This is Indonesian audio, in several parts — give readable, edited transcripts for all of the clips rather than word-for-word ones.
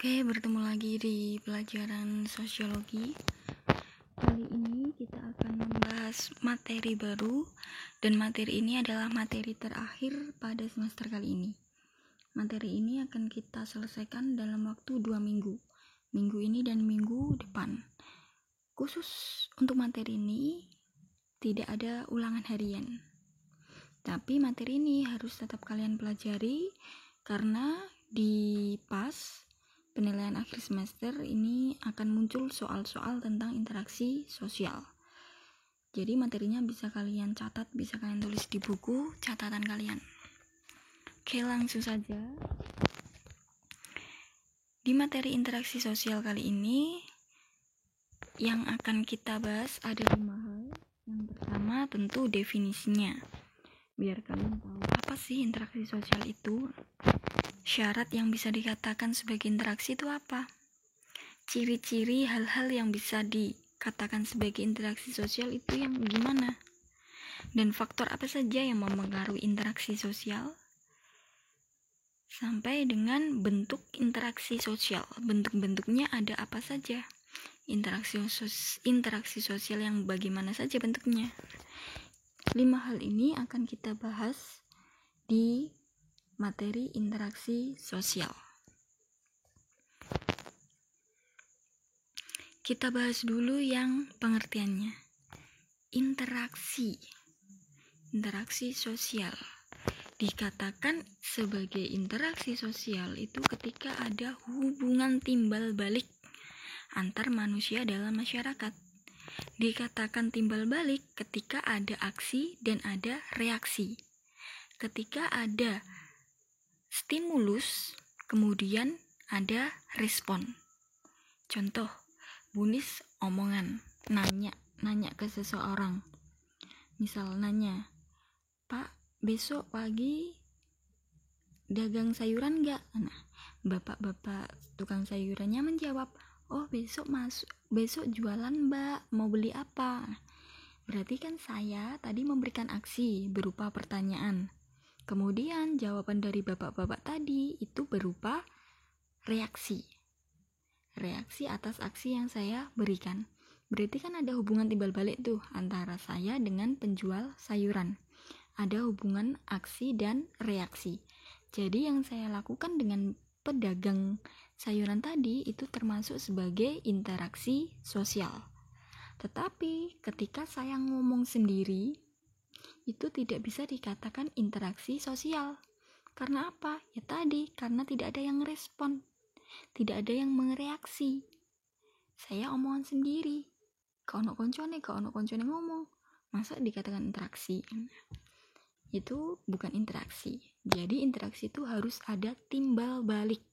Oke, bertemu lagi di pelajaran sosiologi. Kali ini kita akan membahas materi baru, dan materi ini adalah materi terakhir pada semester kali ini. Materi ini akan kita selesaikan dalam waktu 2 minggu, minggu ini dan minggu depan. Khusus untuk materi ini tidak ada ulangan harian, tapi materi ini harus tetap kalian pelajari karena di PAS penilaian akhir semester ini akan muncul soal-soal tentang interaksi sosial. Jadi materinya bisa kalian catat, bisa kalian tulis di buku catatan kalian. Oke, langsung saja. Di materi interaksi sosial kali ini yang akan kita bahas ada 5 hal. Yang pertama tentu definisinya, biar kalian tahu apa sih interaksi sosial itu. Syarat yang bisa dikatakan sebagai interaksi itu apa? Ciri-ciri hal-hal yang bisa dikatakan sebagai interaksi sosial itu yang gimana? Dan faktor apa saja yang mempengaruhi interaksi sosial? Sampai dengan bentuk interaksi sosial. Bentuk-bentuknya ada apa saja? Interaksi sosial yang bagaimana saja bentuknya? 5 hal ini akan kita bahas di materi interaksi sosial. Kita bahas dulu yang pengertiannya. Interaksi sosial dikatakan sebagai interaksi sosial itu ketika ada hubungan timbal balik antar manusia dalam masyarakat. Dikatakan timbal balik ketika ada aksi dan ada reaksi. Ketika ada stimulus, kemudian ada respon. Contoh, Bunis omongan, nanya ke seseorang. Misal nanya, "Pak, besok pagi dagang sayuran gak?" Nah, bapak-bapak tukang sayurannya menjawab, "Oh, besok jualan, Mbak. Mau beli apa?" Berarti kan saya tadi memberikan aksi berupa pertanyaan. Kemudian jawaban dari bapak-bapak tadi itu berupa reaksi atas aksi yang saya berikan. Berarti kan ada hubungan timbal balik tuh antara saya dengan penjual sayuran. Ada hubungan aksi dan reaksi. Jadi yang saya lakukan dengan pedagang sayuran tadi itu termasuk sebagai interaksi sosial. Tetapi ketika saya ngomong sendiri, itu tidak bisa dikatakan interaksi sosial. Karena apa? Ya tadi, karena tidak ada yang respon, tidak ada yang mereaksi. Saya omongan sendiri, kau koncone ngomong, masa dikatakan interaksi? Itu bukan interaksi. Jadi interaksi itu harus ada timbal balik.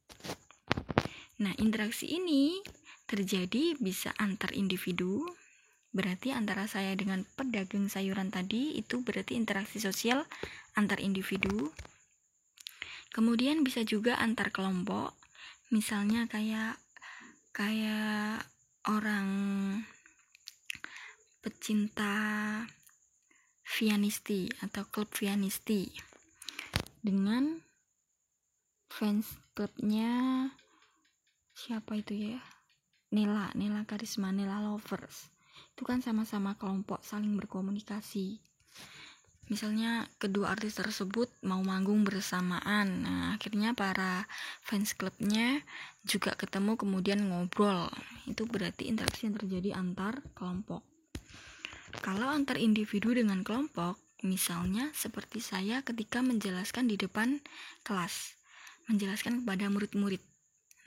Nah, interaksi ini terjadi bisa antar individu. Berarti antara saya dengan pedagang sayuran tadi itu berarti interaksi sosial antar individu. Kemudian bisa juga antar kelompok. Misalnya kayak orang pecinta Vianisti atau klub Vianisti dengan fans klubnya siapa itu ya? Nela Karisma, Nela Lovers. Itu kan sama-sama kelompok saling berkomunikasi. Misalnya kedua artis tersebut mau manggung bersamaan. Nah, akhirnya para fans klubnya juga ketemu kemudian ngobrol. Itu berarti interaksi yang terjadi antar kelompok. Kalau antar individu dengan kelompok, misalnya seperti saya ketika menjelaskan di depan kelas, menjelaskan kepada murid-murid.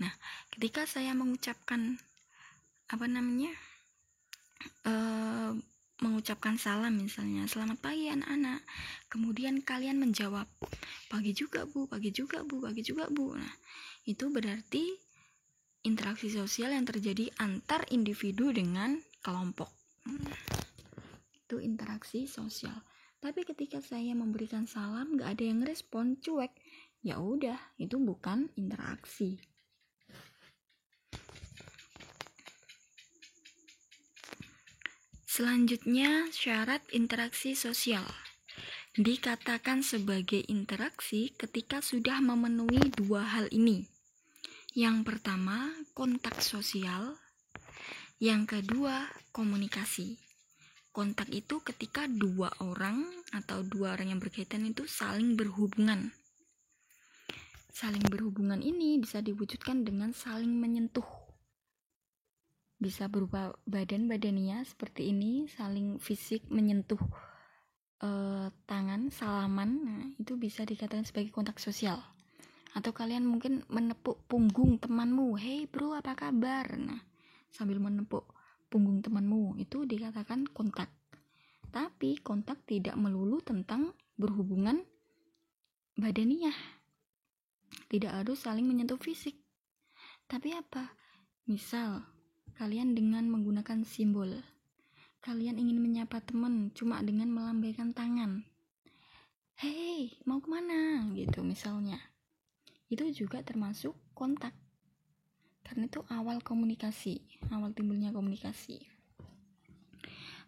Nah, ketika saya mengucapkan mengucapkan salam, misalnya selamat pagi anak-anak, kemudian kalian menjawab pagi juga bu. Nah, itu berarti interaksi sosial yang terjadi antar individu dengan kelompok. Itu interaksi sosial. Tapi ketika saya memberikan salam gak ada yang respon, cuek, ya udah, itu bukan interaksi. Selanjutnya, syarat interaksi sosial dikatakan sebagai interaksi ketika sudah memenuhi 2 hal ini, Yang pertama, kontak sosial. Yang kedua, komunikasi. Kontak itu ketika dua orang yang berkaitan itu saling berhubungan. Saling berhubungan ini bisa diwujudkan dengan saling menyentuh. Bisa berupa badan-badania seperti ini, saling fisik menyentuh tangan, salaman. Nah, itu bisa dikatakan sebagai kontak sosial. Atau kalian mungkin menepuk punggung temanmu, "Hey bro, apa kabar?" Nah, sambil menepuk punggung temanmu, itu dikatakan kontak. Tapi kontak tidak melulu tentang berhubungan badaniah. Tidak harus saling menyentuh fisik. Tapi apa? Misal, kalian dengan menggunakan simbol. Kalian ingin menyapa teman cuma dengan melambaikan tangan. "Hey, mau kemana?" gitu misalnya. Itu juga termasuk kontak. Karena itu awal timbulnya komunikasi.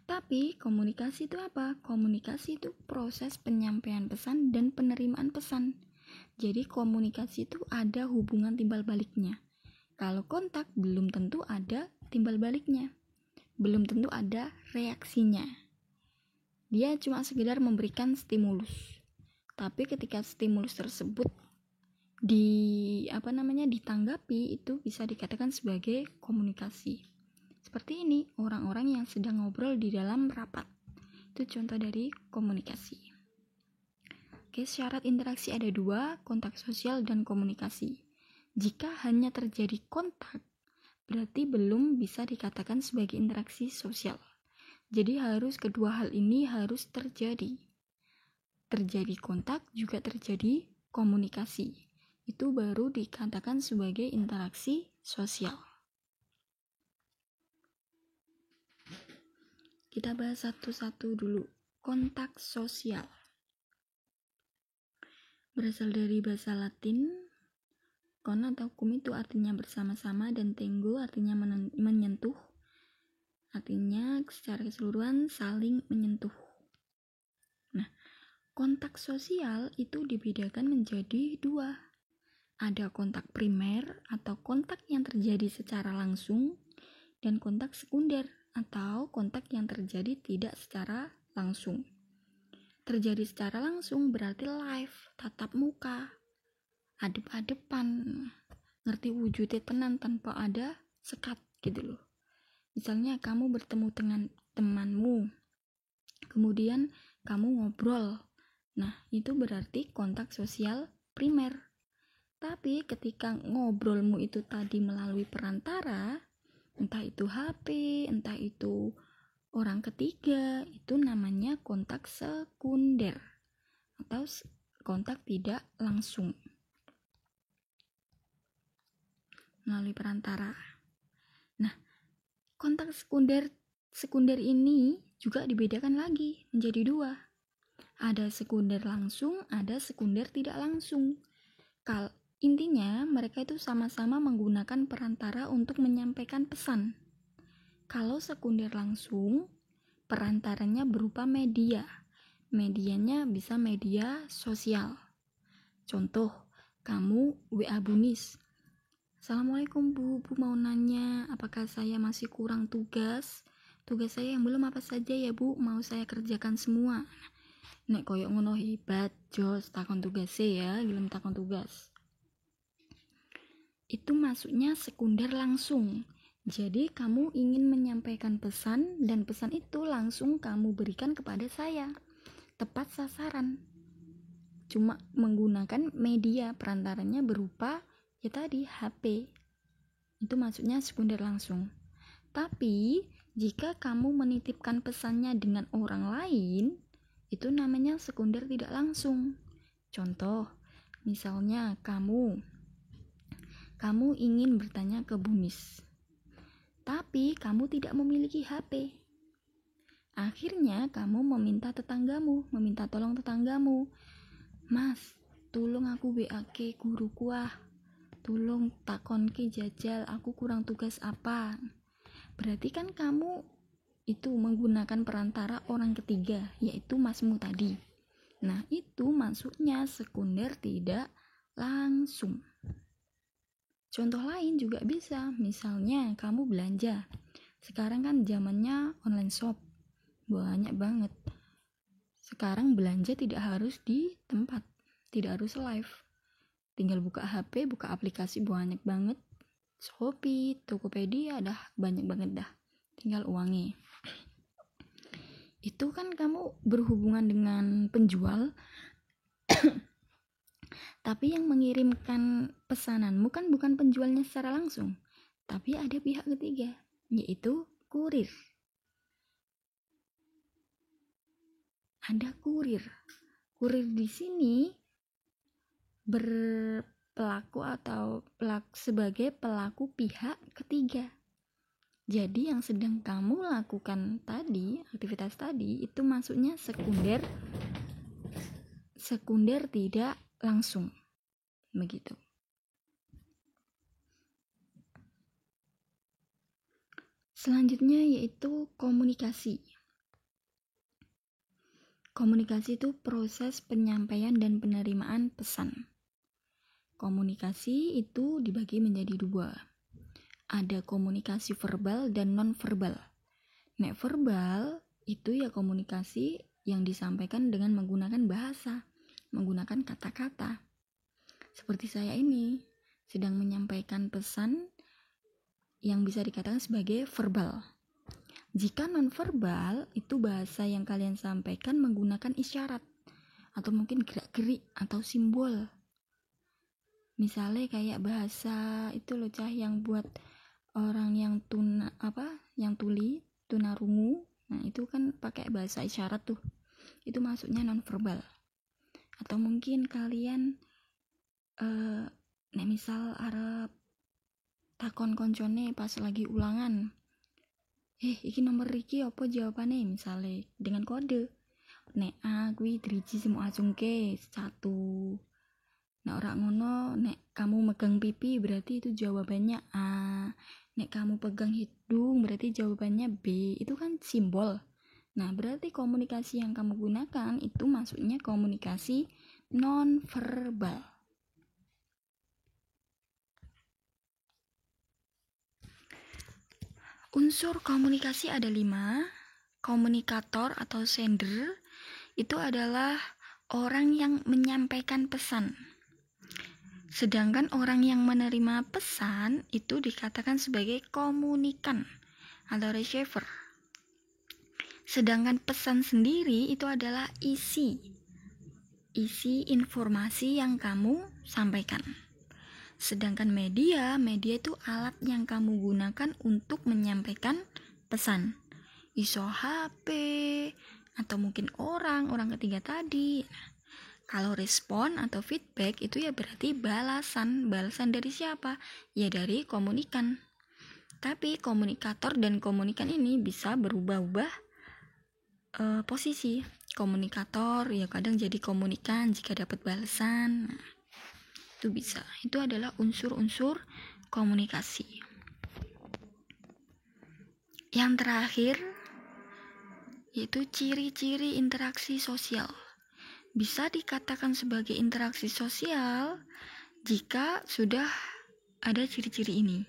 Tapi komunikasi itu apa? Komunikasi itu proses penyampaian pesan dan penerimaan pesan. Jadi komunikasi itu ada hubungan timbal baliknya. Kalau kontak belum tentu ada timbal baliknya. Belum tentu ada reaksinya. Dia cuma sekedar memberikan stimulus. Tapi ketika stimulus tersebut ditanggapi, itu bisa dikatakan sebagai komunikasi. Seperti ini, orang-orang yang sedang ngobrol di dalam rapat. Itu contoh dari komunikasi. Oke, syarat interaksi ada 2, kontak sosial dan komunikasi. Jika hanya terjadi kontak, berarti belum bisa dikatakan sebagai interaksi sosial. Jadi kedua hal ini harus terjadi. Terjadi kontak juga terjadi komunikasi. Itu baru dikatakan sebagai interaksi sosial. Kita bahas satu-satu dulu. Kontak sosial berasal dari bahasa Latin. Kon atau cum itu artinya bersama-sama, dan tengo artinya menyentuh. Artinya secara keseluruhan saling menyentuh. Nah, kontak sosial itu dibedakan menjadi 2. Ada kontak primer atau kontak yang terjadi secara langsung, dan kontak sekunder atau kontak yang terjadi tidak secara langsung. Terjadi secara langsung berarti live, tatap muka, adep-adepan, ngerti wujudnya tenan tanpa ada sekat gitu loh. Misalnya kamu bertemu dengan temanmu, kemudian kamu ngobrol. Nah, itu berarti kontak sosial primer. Tapi ketika ngobrolmu itu tadi melalui perantara, entah itu HP, entah itu orang ketiga, itu namanya kontak sekunder atau kontak tidak langsung melalui perantara. Nah, kontak sekunder ini juga dibedakan lagi menjadi 2. Ada sekunder langsung, ada sekunder tidak langsung. Intinya mereka itu sama-sama menggunakan perantara untuk menyampaikan pesan. Kalau sekunder langsung, perantaranya berupa media. Medianya bisa media sosial. Contoh, kamu WA Bunis. "Assalamualaikum Bu mau nanya apakah saya masih kurang tugas? Tugas saya yang belum apa saja ya Bu, mau saya kerjakan semua." Nek koyok ngono hebat, jos takon tugas ya, gelem takon tugas. Itu masuknya sekunder langsung. Jadi kamu ingin menyampaikan pesan, dan pesan itu langsung kamu berikan kepada saya. Tepat sasaran. Cuma menggunakan media, perantaranya berupa ya tadi HP. Itu maksudnya sekunder langsung. Tapi jika kamu menitipkan pesannya dengan orang lain, itu namanya sekunder tidak langsung. Contoh, misalnya kamu ingin bertanya ke Bunis, tapi kamu tidak memiliki HP. Akhirnya kamu meminta tolong tetanggamu, "Mas, tolong aku WA ke guruku tolong takon ke jajal, aku kurang tugas apa." Berarti kan kamu itu menggunakan perantara orang ketiga, yaitu masmu tadi. Nah, itu maksudnya sekunder tidak langsung. Contoh lain juga bisa, misalnya kamu belanja. Sekarang kan zamannya online shop, banyak banget. Sekarang belanja tidak harus di tempat, tidak harus live. Tinggal buka HP, buka aplikasi, banyak banget. Shopee, Tokopedia, dah banyak banget dah. Tinggal uangi. Itu kan kamu berhubungan dengan penjual, tapi yang mengirimkan pesananmu kan bukan penjualnya secara langsung, tapi ada pihak ketiga, yaitu kurir. Ada kurir. Kurir di sini berpelaku atau sebagai pelaku pihak ketiga. Jadi yang sedang kamu lakukan tadi, aktivitas tadi, itu masuknya sekunder tidak langsung. Begitu. Selanjutnya yaitu komunikasi. Komunikasi itu proses penyampaian dan penerimaan pesan. Komunikasi itu dibagi menjadi dua. Ada komunikasi verbal dan non-verbal. Nek verbal itu ya komunikasi yang disampaikan dengan menggunakan bahasa, menggunakan kata-kata. Seperti saya ini sedang menyampaikan pesan yang bisa dikatakan sebagai verbal. Jika non-verbal itu bahasa yang kalian sampaikan menggunakan isyarat atau mungkin gerak-gerik atau simbol. Misalnya kayak bahasa itu loh Cah, yang buat orang yang tunarungu. Nah, itu kan pakai bahasa isyarat tuh. Itu masuknya non-verbal. Atau mungkin kalian misal arep takon koncone pas lagi ulangan. Iki nomor iki apa jawabannya, misalnya dengan kode. Nek A kuwi driji semu acungke 1. Nek ora ngono, nek kamu megang pipi berarti itu jawabannya A. Nek kamu pegang hidung berarti jawabannya B. Itu kan simbol. Nah, berarti komunikasi yang kamu gunakan itu masuknya komunikasi non-verbal. Unsur komunikasi ada 5. Komunikator atau sender itu adalah orang yang menyampaikan pesan. Sedangkan orang yang menerima pesan itu dikatakan sebagai komunikan atau receiver. Sedangkan pesan sendiri itu adalah isi informasi yang kamu sampaikan. Sedangkan media itu alat yang kamu gunakan untuk menyampaikan pesan. Iso HP atau mungkin orang ketiga tadi. Kalau respon atau feedback itu ya berarti balasan dari siapa? Ya dari komunikan. Tapi komunikator dan komunikan ini bisa berubah-ubah posisi. Komunikator ya kadang jadi komunikan jika dapat balasan. Itu bisa. Itu adalah unsur-unsur komunikasi. Yang terakhir yaitu ciri-ciri interaksi sosial. Bisa dikatakan sebagai interaksi sosial jika sudah ada ciri-ciri ini.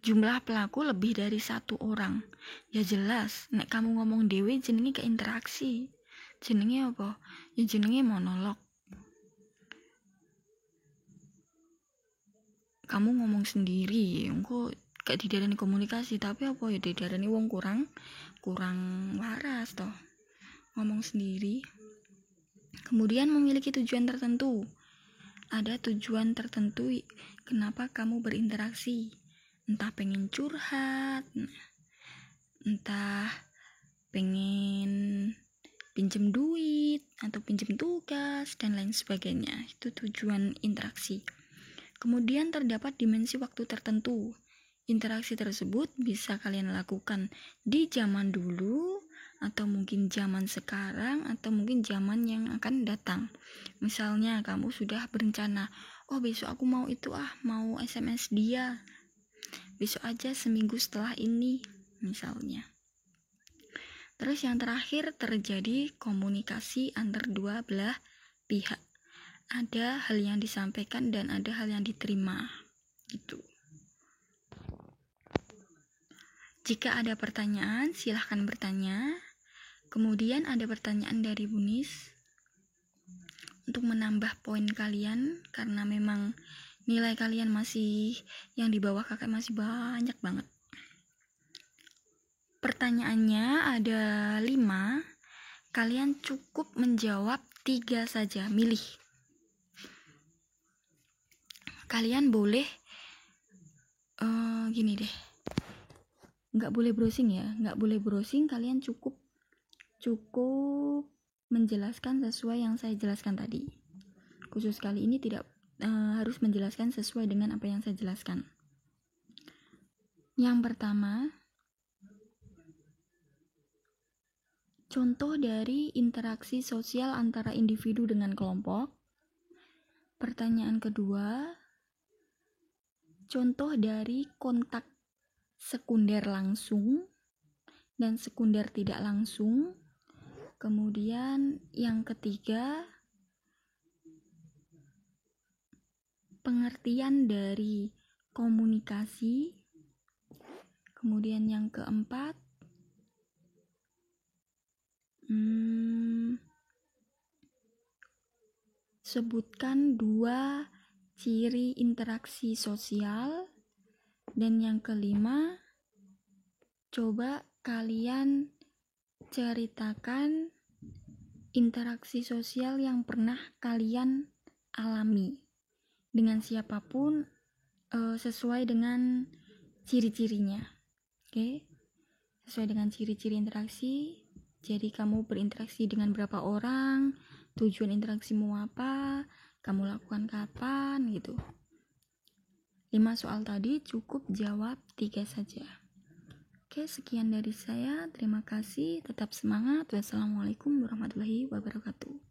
Jumlah pelaku lebih dari 1 orang. Ya jelas, nek kamu ngomong dewe jenenge gak interaksi. Jenenge apa? Ya jenenge monolog. Kamu ngomong sendiri, engko gak didarani komunikasi, tapi apa ya didarani wong kurang waras toh. Ngomong sendiri. Kemudian memiliki tujuan tertentu. Ada tujuan tertentu kenapa kamu berinteraksi. Entah pengen curhat, entah pengen pinjem duit atau pinjem tugas dan lain sebagainya. Itu tujuan interaksi. Kemudian terdapat dimensi waktu tertentu. Interaksi tersebut bisa kalian lakukan di zaman dulu atau mungkin zaman sekarang atau mungkin zaman yang akan datang. Misalnya kamu sudah berencana, besok aku mau SMS dia. Besok aja seminggu setelah ini misalnya. Terus yang terakhir terjadi komunikasi antar dua belah pihak. Ada hal yang disampaikan dan ada hal yang diterima. gitu. Jika ada pertanyaan, silahkan bertanya. Kemudian ada pertanyaan dari Bunis untuk menambah poin kalian, karena memang nilai kalian masih yang di bawah kakak masih banyak banget. Pertanyaannya ada 5. Kalian cukup menjawab 3 saja, milih. Kalian boleh gini deh, nggak boleh browsing ya, nggak boleh browsing. Kalian cukup menjelaskan sesuai yang saya jelaskan tadi. Khusus kali ini tidak harus menjelaskan sesuai dengan apa yang saya jelaskan. Yang pertama, contoh dari interaksi sosial antara individu dengan kelompok. Pertanyaan kedua, contoh dari kontak sekunder langsung dan sekunder tidak langsung. Kemudian yang ketiga, pengertian dari komunikasi. Kemudian yang keempat, sebutkan 2 ciri interaksi sosial. Dan yang kelima, coba kalian ceritakan interaksi sosial yang pernah kalian alami dengan siapapun sesuai dengan ciri-cirinya. Oke? Sesuai dengan ciri-ciri interaksi. Jadi kamu berinteraksi dengan berapa orang, tujuan interaksimu apa, kamu lakukan kapan gitu. 5 soal tadi cukup jawab 3 saja. Oke, sekian dari saya. Terima kasih. Tetap semangat. Wassalamualaikum warahmatullahi wabarakatuh.